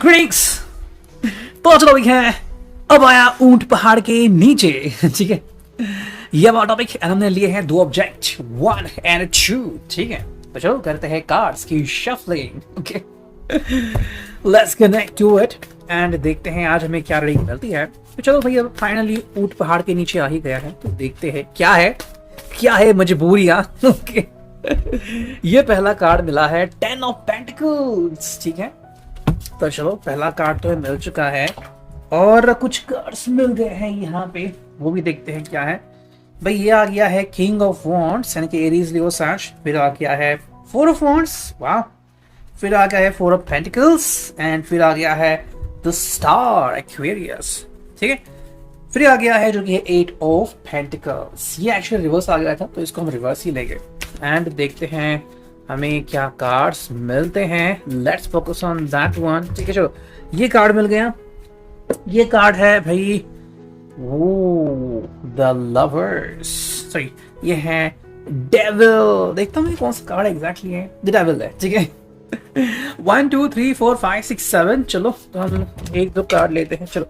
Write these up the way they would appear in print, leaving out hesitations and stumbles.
Greeks तो topic है अब आया ऊंट पहाड़ के नीचे। ठीक है, ये हमारा टॉपिक एंड हमने लिए हैं दो ऑब्जेक्ट 1 एंड 2। ठीक है, तो चलो करते हैं कार्ड्स की shuffling. Okay, let's connect to it and देखते हैं आज हमें क्या रीडिंग मिलती है। तो चलो भाई, अब फाइनली ऊंट पहाड़ के नीचे आ ही गया है, तो देखते हैं क्या है मजबूरियां। ओके, ये पहला कार्ड मिला है 10 ऑफ पेंटिकल्स। ठीक है, तो चलो पहला कार्ड तो मिल चुका है और कुछ कार्ड्स मिल गए हैं यहाँ पे, वो भी देखते हैं क्या है। भाई ये आ गया है किंग ऑफ वॉन्ड्स यानी कि एरीज लियो सैज, फिर आ गया है 4 ऑफ वॉन्ड्स, वाह, फिर आ गया है 4 ऑफ पेंटिकल्स एंड फिर आ गया है द स्टार एक्वेरियस। ठीक है, फिर आ गया है जो कि है 8 ऑफ पेंटिकल्स। ये एक्चुअली रिवर्स आ गया था तो इसको हम रिवर्स ही लेंगे एंड देखते हैं हमें क्या कार्ड्स मिलते हैं। Let's focus on that one. ठीक है, चलो ये कार्ड मिल गया। ये कार्ड है भाई द लवर्स, सॉरी ये है डेविल। देखता हूँ कौन सा कार्ड एग्जैक्टली है, द डेविल है। ठीक है, 1 2 3 4 5 6 7। चलो तो हम एक दो कार्ड लेते हैं। चलो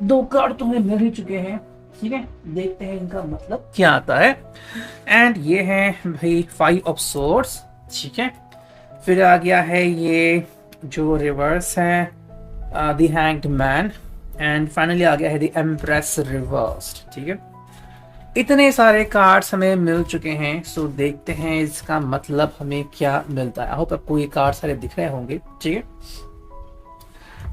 2 कार्ड तो हमें मिल ही चुके हैं। ठीक है, देखते हैं इनका मतलब क्या आता है एंड ये है भाई 5 ऑफ सोर्ड्स। ठीक है, फिर आ गया है ये जो रिवर्स है the hanged man and finally आ गया है द एम्प्रेस रिवर्स्ड। ठीक है, इतने सारे कार्ड्स हमें मिल चुके हैं। सो देखते हैं इसका मतलब हमें क्या मिलता है। आई होप आपको ये कार्ड सारे दिख रहे होंगे। ठीक है,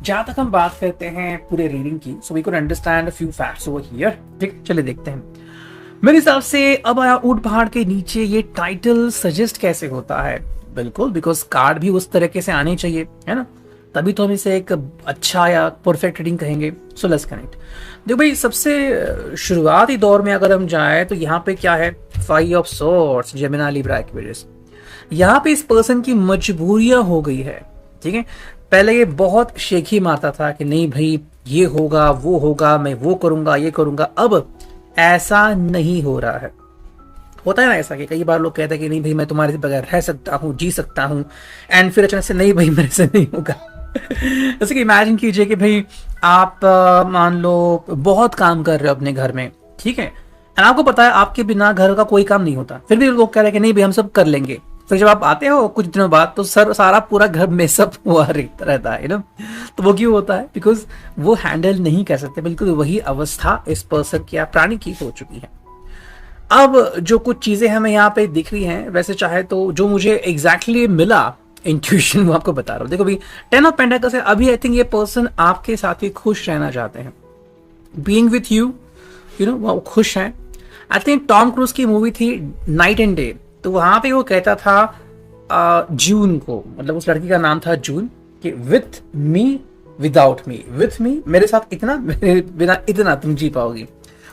जहां तक हम बात करते हैं पूरे रीडिंग की, so we can understand a few facts over here. ठीक, चलिए देखते हैं। मेरे हिसाब से अब आया ऊंट पहाड़ के नीचे ये टाइटल सजेस्ट कैसे होता है, बिल्कुल बिकॉज कार्ड भी उस तरीके से आने चाहिए, है ना, तभी तो हम इसे एक अच्छा या परफेक्ट रीडिंग कहेंगे। So let's connect. देखो भाई, सबसे शुरुआती दौर में अगर हम जाए तो यहाँ पे क्या है 5 of swords, Gemini Libra Aquarius. यहाँ पे इस पर्सन की मजबूरियां हो गई है। ठीक है, पहले ये बहुत शेखी मारता था कि नहीं भाई ये होगा वो होगा, मैं वो करूंगा ये करूंगा। अब ऐसा नहीं हो रहा है। होता है ना ऐसा कि कई बार लोग कहते हैं कि नहीं भाई मैं तुम्हारे बगैर रह सकता हूँ, जी सकता हूँ, एंड फिर अचानक से नहीं भाई मेरे से नहीं होगा। जैसे कि इमेजिन कीजिए कि भाई आप मान लो बहुत काम कर रहे हो अपने घर में, ठीक है, एंड आपको पता है आपके बिना घर का कोई काम नहीं होता, फिर भी लोग कह रहे हैं कि नहीं भाई हम सब कर लेंगे। फिर जब आप आते हो कुछ दिनों बाद तो सारा पूरा घर मेसअप हुआ रहता है ना। तो वो क्यों होता है? बिकॉज वो हैंडल नहीं कर सकते। बिल्कुल वही अवस्था इस पर्सन की या प्राणी की हो चुकी है। अब जो कुछ चीजें हमें यहाँ पे दिख रही हैं, वैसे चाहे तो जो मुझे एग्जैक्टली मिला इंट्यूशन वो आपको बता रहा हूँ। देखो भाई 10 ऑफ पेंटिकल्स है। अभी आई थिंक ये पर्सन आपके साथ ही खुश रहना चाहते हैं, being with you, you know, वो खुश हैं। आई थिंक टॉम क्रूज की मूवी थी नाइट एंड डे, तो वहां पे वो कहता था जून को, मतलब उस लड़की का नाम था जून, कि with me without me, with me मेरे साथ इतना, मेरे बिना इतना तुम जी पाओगी।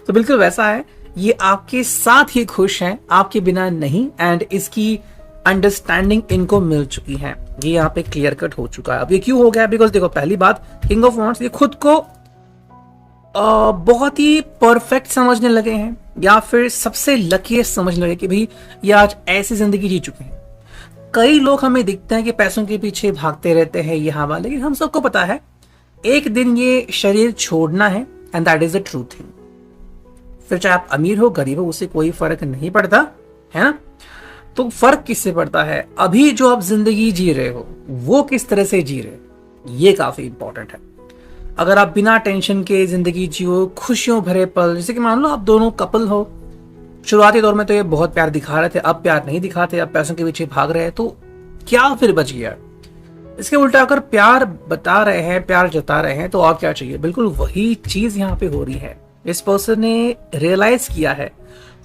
तो बिल्कुल वैसा है, ये आपके साथ ही खुश हैं, आपके बिना नहीं, एंड इसकी अंडरस्टैंडिंग इनको मिल चुकी है। ये यहाँ पे क्लियर कट हो चुका है। अब ये क्यों हो गया? बिकॉज देखो पहली बात, किंग ऑफ वॉन्ड्स, ये खुद को बहुत ही परफेक्ट समझने लगे हैं या फिर सबसे लकीएस्ट समझने लगे कि भाई ये आज ऐसी जिंदगी जी चुके हैं। कई लोग हमें दिखते हैं कि पैसों के पीछे भागते रहते हैं यहाँ वहां, लेकिन हम सबको पता है एक दिन ये शरीर छोड़ना है and that is the true thing. फिर चाहे आप अमीर हो गरीब हो उससे कोई फर्क नहीं पड़ता, है ना। तो फर्क किससे पड़ता है? अभी जो आप जिंदगी जी रहे हो वो किस तरह से जी रहे हो, ये काफी इंपॉर्टेंट है। अगर आप बिना टेंशन के जिंदगी जियो, खुशियों भरे पल, जैसे कि मान लो आप दोनों कपल हो, शुरुआती दौर में तो ये बहुत प्यार दिखा रहे थे, अब प्यार नहीं दिखाते, अब पैसों के पीछे भाग रहे हैं, तो क्या फिर बच गया? इसके उल्टा अगर प्यार बता रहे हैं, प्यार जता रहे हैं, तो और क्या चाहिए? बिल्कुल वही चीज यहाँ पे हो रही है। इस पर्सन ने रियलाइज किया है,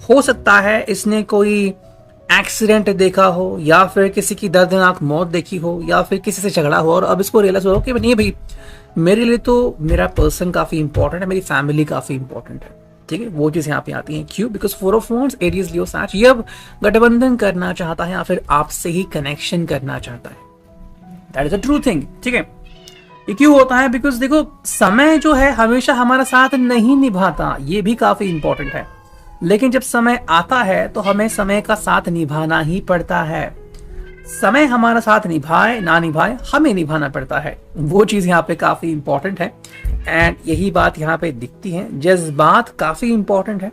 हो सकता है इसने कोई एक्सीडेंट देखा हो या फिर किसी की दर्दनाक मौत देखी हो या फिर किसी से झगड़ा हो, और अब इसको रियलाइज हो कि नहीं भाई मेरे लिए तो मेरा पर्सन काफी इंपॉर्टेंट है, मेरी फैमिली काफी इंपॉर्टेंट है। ठीक है, वो चीज यहाँ पे आती है। क्यों? Because 4 of wands, Aries Leo Sag, ये अब गठबंधन करना चाहता है या फिर आपसे ही कनेक्शन करना चाहता है। That is a true thing. ठीक है, ये क्यों होता है? बिकॉज देखो समय जो है हमेशा हमारा साथ नहीं निभाता, ये भी काफी इंपॉर्टेंट है। लेकिन जब समय आता है तो हमें समय का साथ निभाना ही पड़ता है। समय हमारा साथ निभाए ना निभाए, हमें निभाना पड़ता है, वो चीज यहाँ पे काफी इंपॉर्टेंट है। एंड यही बात यहाँ पे दिखती है, जज्बात काफी इंपॉर्टेंट है।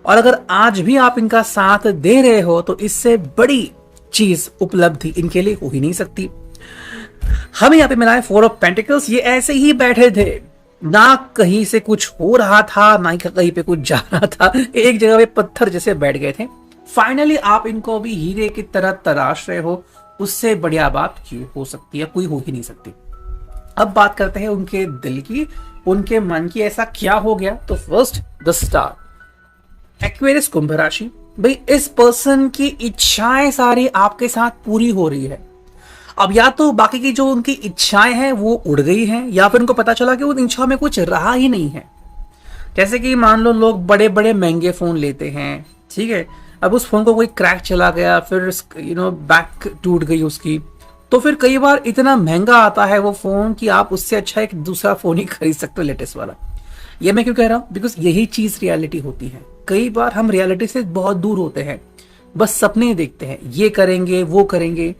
और अगर आज भी आप इनका साथ दे रहे हो तो इससे बड़ी चीज उपलब्धि इनके लिए हो ही नहीं सकती। हमें यहाँ पे मिला है 4 ऑफ पेंटिकल्स। ये ऐसे ही बैठे थे, ना कहीं से कुछ हो रहा था ना ही कहीं पे कुछ जा रहा था, एक जगह पे पत्थर जैसे बैठ गए थे। फाइनली आप इनको भी हीरे की तरह तराश रहे हो, उससे बढ़िया बात क्यों हो सकती है, कोई हो ही नहीं सकती। अब बात करते हैं उनके दिल की, उनके मन की, ऐसा क्या हो गया। तो फर्स्ट द स्टार, एक्वेरियस कुंभ राशि। भाई इस पर्सन की इच्छाएं सारी आपके साथ पूरी हो रही है। अब या तो बाकी की जो उनकी इच्छाएं हैं वो उड़ गई हैं, या फिर उनको पता चला कि उन इच्छाओं में कुछ रहा ही नहीं है। जैसे कि मान लो लोग बड़े बड़े महंगे फोन लेते हैं, ठीक है, अब उस फोन को कोई क्रैक चला गया, फिर बैक टूट गई उसकी, तो फिर कई बार इतना महंगा आता है वो फोन कि आप उससे अच्छा एक दूसरा फोन ही खरीद सकते हो, लेटेस्ट वाला। ये मैं क्यों कह रहा हूं, बिकॉज यही चीज रियलिटी होती है। कई बार हम रियलिटी से बहुत दूर होते हैं, बस सपने देखते हैं, ये करेंगे वो करेंगे।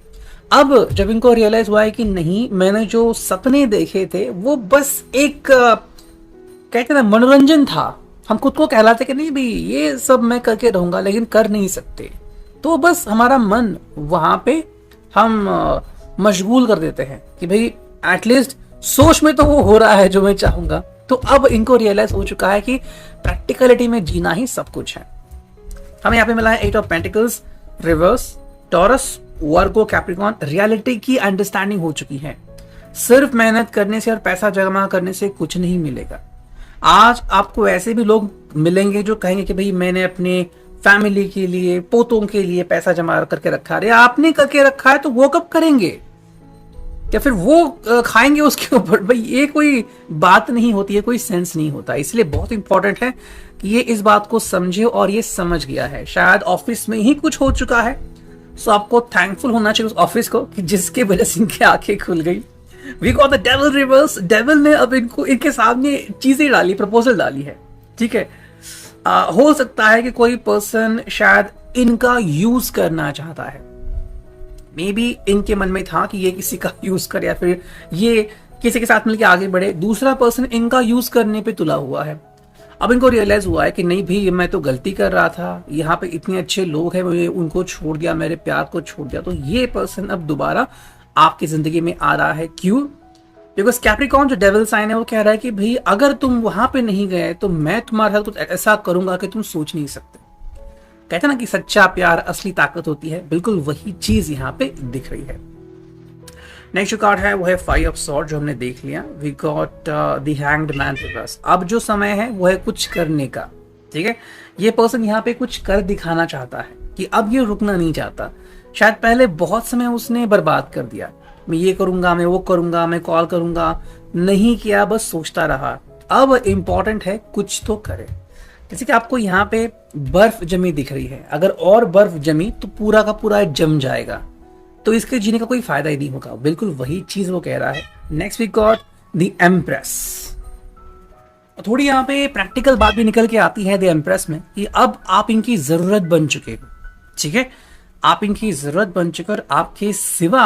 अब जब इनको रियलाइज हुआ है कि नहीं, मैंने जो सपने देखे थे वो बस एक कहते ना मनोरंजन था, हम खुद को कहलाते कि नहीं भाई ये सब मैं करके रहूंगा, लेकिन कर नहीं सकते, तो बस हमारा मन वहां पे हम मशगूल कर देते हैं कि भाई एटलीस्ट सोच में तो वो हो रहा है जो मैं चाहूंगा। तो अब इनको रियलाइज हो चुका है कि प्रैक्टिकलिटी में जीना ही सब कुछ है। हमें यहाँ पे मिला है 8 of pentacles reverse, taurus, Virgo, Capricorn. Reality की अंडरस्टैंडिंग हो चुकी है, सिर्फ मेहनत करने से और पैसा जमा करने से कुछ नहीं मिलेगा। आज आपको ऐसे भी लोग मिलेंगे जो कहेंगे कि भाई मैंने अपने फैमिली के लिए, पोतों के लिए पैसा जमा करके रखा है। आपने करके रखा है तो वो कब करेंगे, या फिर वो खाएंगे उसके ऊपर? भाई ये कोई बात नहीं होती है, कोई सेंस नहीं होता। इसलिए बहुत इंपॉर्टेंट है कि ये इस बात को समझे, और ये समझ गया है, शायद ऑफिस में ही कुछ हो चुका है। सो आपको थैंकफुल होना चाहिए उस ऑफिस को कि जिसके वजह से इनकी आंखें खुल गई। We got the devil reverse. Devil ने अब इनको इनके सामने चीजें डाली, प्रपोजल डाली है, ठीक है। हो सकता है कि कोई पर्सन शायद इनका यूज करना चाहता है, मे बी इनके मन में था कि ये किसी का यूज करे या फिर ये किसी के साथ मिलकर आगे बढ़े। दूसरा पर्सन इनका यूज करने पे तुला हुआ है। अब इनको रियलाइज हुआ है कि नहीं भाई मैं तो गलती कर रहा था, यहाँ पे इतने अच्छे लोग हैं, मैंने उनको छोड़ दिया, मेरे प्यार को छोड़ दिया। तो ये पर्सन अब दोबारा आपकी जिंदगी में आ रहा है। क्यों? बिकॉज कैप्रिकॉर्न जो डेविल साइन है वो कह रहा है कि भाई अगर तुम वहां पे नहीं गए तो मैं तुम्हारे साथ कुछ ऐसा करूंगा कि तुम सोच नहीं सकते। कहते ना कि सच्चा प्यार असली ताकत होती है, बिल्कुल वही चीज यहाँ पे दिख रही है। नेक्स्ट जो कार्ड है वो है 5 ऑफ स्वॉर्ड, जो हमने देख लिया। We got the hanged man reverse. अब जो समय है वो है कुछ करने का, ठीक है। ये पर्सन यहाँ पे कुछ कर दिखाना चाहता है कि अब ये रुकना नहीं चाहता। शायद पहले बहुत समय उसने बर्बाद कर दिया, मैं ये करूंगा, मैं वो करूंगा, मैं कॉल करूंगा, नहीं किया, बस सोचता रहा। अब इंपॉर्टेंट है कुछ तो करे। जैसे कि आपको यहाँ पे बर्फ जमी दिख रही है, अगर और बर्फ जमी तो पूरा का पूरा जम जाएगा, तो इसके जीने का कोई फायदा ही नहीं होगा। बिल्कुल वही चीज वो कह रहा है। Next we got the empress. थोड़ी यहाँ पे प्रैक्टिकल बात भी निकल के आती है द एम्प्रेस में कि अब आप इनकी जरूरत बन चुके हो, ठीक है। आप इनकी जरूरत बन चुके और आपके सिवा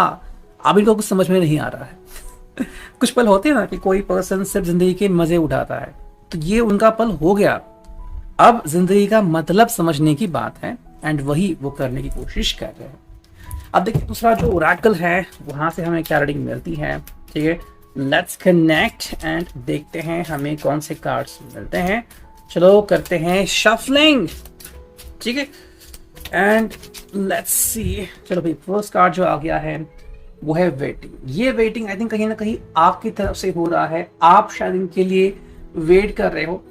अब इनको कुछ समझ में नहीं आ रहा है। कुछ पल होते हैं ना कि कोई पर्सन सिर्फ जिंदगी के मजे उठाता है, तो ये उनका पल हो गया। अब जिंदगी का मतलब समझने की बात है, एंड वही वो करने की कोशिश कर रहे हैं। अब देखिए दूसरा जो ओरेकल है वहां से हमें क्या रीडिंग मिलती है, ठीक है। लेट्स कनेक्ट एंड देखते हैं हमें कौन से कार्ड्स मिलते हैं। चलो करते हैं शफलिंग, ठीक है, एंड लेट्स सी। चलो भाई फर्स्ट कार्ड जो आ गया है वो है वेटिंग। ये वेटिंग आई थिंक कहीं ना कहीं आपकी तरफ से हो रहा है, आप शायद इनके लिए वेट कर रहे हो,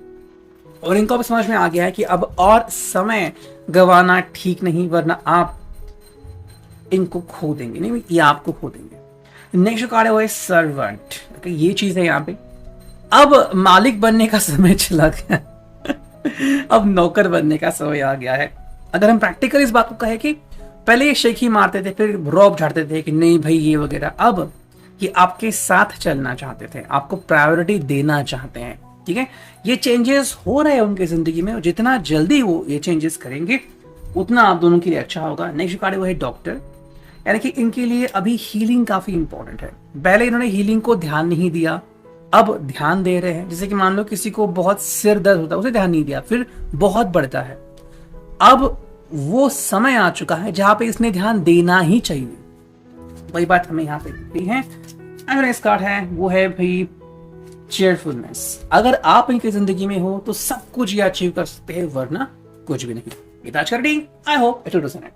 और इनको अब समझ में आ गया है कि अब और समय गंवाना ठीक नहीं, वरना आप इनको खो देंगे, नहीं ये आपको खो देंगे। नेक्स्ट कार्ड है वो है सर्वेंट। ये चीज है यहाँ पे, अब मालिक बनने का समय चला गया। अब नौकर बनने का समय आ गया है। अगर हम प्रैक्टिकल इस बात को कहें कि पहले ये शेखी मारते थे, फिर रौब झाड़ते थे कि नहीं भाई ये वगैरह, अब ये आपके साथ चलना चाहते थे, आपको प्रायोरिटी देना चाहते हैं, ठीक है। ये चेंजेस हो रहे हैं उनकी जिंदगी में, और जितना जल्दी वो ये चेंजेस करेंगे उतना आप दोनों के लिए अच्छा होगा। नेक्स्ट कार्ड वो है डॉक्टर। यानी कि इनके लिए अभी हीलिंग काफी इंपॉर्टेंट है। पहले इन्होंने हीलिंग को ध्यान नहीं दिया, अब ध्यान दे रहे हैं। जैसे कि मान लो किसी को बहुत सिर दर्द होता है, उसे ध्यान नहीं दिया, फिर बहुत बढ़ता है। अब वो समय आ चुका है जहां पे इसने ध्यान देना ही चाहिए। वही बात हमें यहाँ पे दिखती है। अगर इस कार्ड है वो है भाई चेयरफुलनेस। अगर आप इनकी जिंदगी में हो तो सब कुछ ये अचीव कर सकते हैं, वरना कुछ भी नहीं। गीताज कर D. I hope it will resonate.